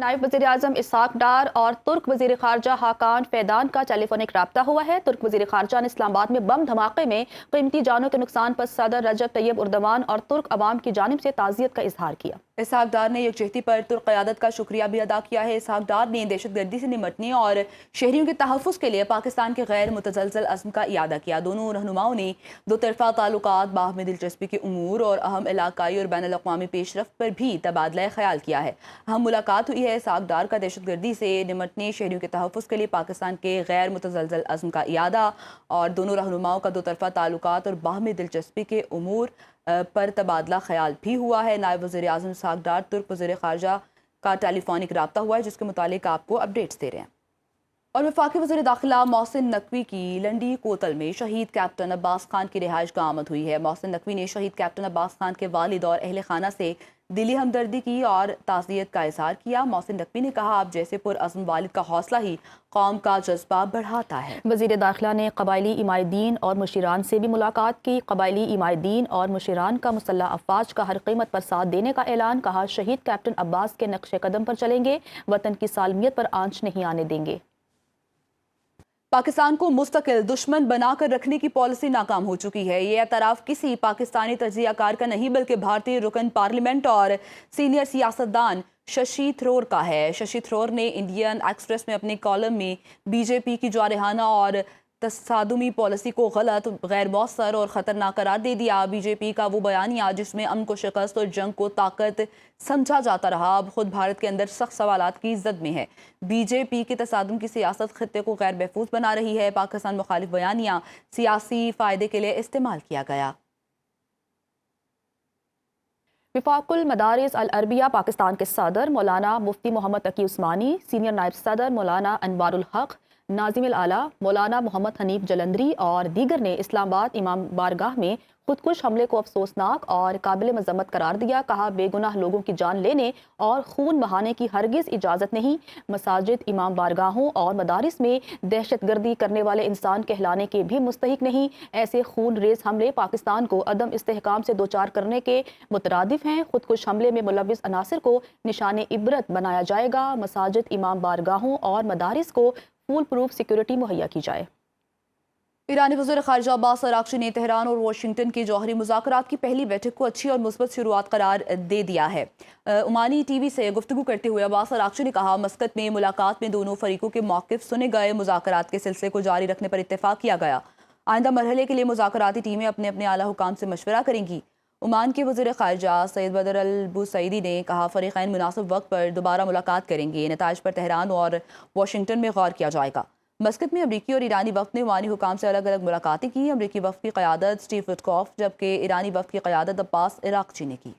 नायब वज़ीर-ए-आज़म इसहाक डार और तुर्क वज़ीर ख़ारजा हाकान फैदान का टेलीफोनिक राब्ता हुआ है। तुर्क वज़ीर ख़ारजा ने इस्लामाबाद में बम धमाके में कीमती जानों के नुकसान पर सदर रजब तैयब उर्दवान और तुर्क अवाम की जानिब से ताज़ियत का इजहार किया। इसहाक डार ने यकजहती पर तुर्क क़यादत का शुक्रिया भी अदा किया है। इसहाक डार ने दहशतगर्दी से निमटने और शहरियों के तहफ़्फ़ुज़ के लिए पाकिस्तान के गैर मुतज़लज़ल अज़्म का इयादा किया। दोनों रहनुमाओं ने दो तरफ़ा ताल्लुकात, बाहमी दिलचस्पी के उमूर और अहम इलाकाई और बैनुल अक़वामी पेशरफ़्त पर भी तबादला ख़याल किया है। अहम मुलाकात हुई है। इसहाक डार का दहशतगर्दी से निमटने, शहरियों के तहफ़्फ़ुज़ के लिए पाकिस्तान के गैर मुतज़लज़ल अज़्म का इयादा और दोनों रहनुमाओं का दो तरफ़ा ताल्लुकात और बाहमी दिलचस्पी के उमूर पर तबादला ख्याल भी हुआ है। नायब वज़ीर-ए-आज़म इसहाक डार तुर्क वज़ीर ख़ारजा का टेलीफोनिक राब्ता हुआ है, जिसके मुतालिक आपको अपडेट्स दे रहे हैं। और वफाकी वज़ीर दाखिला मोहसिन नकवी की लंडी कोतल में शहीद कैप्टन अब्बास खान की रिहाइश का आमद हुई है। मोहसिन नकवी ने शहीद कैप्टन अब्बास खान के वालिद और अहले खाना से दिली हमदर्दी की और ताज़ियत का इज़हार किया। मोहसिन नकवी ने कहा, आप जैसे पुरअज़्म वालिद का हौसला ही कौम का जज्बा बढ़ाता है। वज़ीर दाखिला ने कबायली इमादीन और मुशीरान से भी मुलाकात की। कबायली इमादीन और मुशीरान का मुसल्लह अफवाज का हर कीमत पर साथ देने का ऐलान। कहा, शहीद कैप्टन अब्बास के नक्शे कदम पर चलेंगे, वतन की सालमियत पर आंच नहीं आने देंगे। पाकिस्तान को मुस्तकिल दुश्मन बनाकर रखने की पॉलिसी नाकाम हो चुकी है। ये एतराफ़ किसी पाकिस्तानी तज्ज़ियाकार का नहीं बल्कि भारतीय रुकन पार्लियामेंट और सीनियर सियासतदान शशि थरूर का है। शशि थरूर ने इंडियन एक्सप्रेस में अपने कॉलम में बीजेपी की जारहाना और तसादुमी पॉलिसी को गलत, गैर मौसर और ख़तरनाक करार दे दिया। बीजेपी का वो बयानिया जिसमें अमन को शिकस्त और जंग को ताकत समझा जाता रहा, अब खुद भारत के अंदर सख्त सवालात की जद में है। बीजेपी की तसादुम की सियासत खत्ते को गैर महफूज बना रही है। पाकिस्तान मुखालिफ बयानिया सियासी फ़ायदे के लिए इस्तेमाल किया गया। वफाकुल मदारिस अल अरबिया पाकिस्तान के सदर मौलाना मुफ्ती मोहम्मद तकी उस्मानी, सीनियर नायब सदर मौलाना अनवारुल हक, नाज़िम आला मौलाना मोहम्मद हनीफ जलंधरी और दीगर ने इस्लामाबाद इमाम बारगाह में खुदकुश हमले को अफसोसनाक और काबिल मजम्मत करार दिया। कहा, बेगुनाह लोगों की जान लेने और खून बहाने की हरगिज़ इजाज़त नहीं। मसाजिद, इमाम बारगाहों और मदारिस में दहशत गर्दी करने वाले इंसान कहलाने के भी मुस्तहिक नहीं। ऐसे खून रेज हमले पाकिस्तान को अदम इस्तेहकाम से दोचार करने के मुतरादिफ हैं। खुदकुश हमले में मुलविस अनासिर को निशाने इबरत बनाया जाएगा। मसाजिद, इमाम बारगाहों और मदारिस को फूल प्रूफ सिक्योरिटी मुहैया की जाए। ईरानी वज़ीर ख़ारजा अब्बास अराग़ची ने तेहरान और वाशिंगटन के जौहरी मुज़ाकरात की पहली बैठक को अच्छी और मुस्बत शुरुआत करार दे दिया है। ओमानी टीवी से गुफ्तगू करते हुए अब्बास अराग़ची ने कहा, मस्कत में मुलाकात में दोनों फरीकों के मौक़िफ़ सुने गए। मुज़ाकरात के सिलसिले को जारी रखने पर इत्तेफाक किया गया। आइंदा मरहले के लिए मुज़ाकराती टीमें अपने अपने आला हुकाम से मशवरा करेंगी। ओमान के वज़ीर ख़ारजा सैयद बदर अल बुसैदी ने कहा, फ़रीक़ैन मुनासिब वक्त पर दोबारा मुलाकात करेंगे। नताइज पर तेहरान और वाशिंगटन में गौर किया जाएगा। मस्कत में अमरीकी और ईरानी वफ़द ने ओमानी हुकाम से अलग अलग मुलाकातें की। अमरीकी वफ़द की क़यादत स्टीव विटकॉफ जबकि ईरानी वफ़द की क़यादत अब्बास अराग़ची ने की।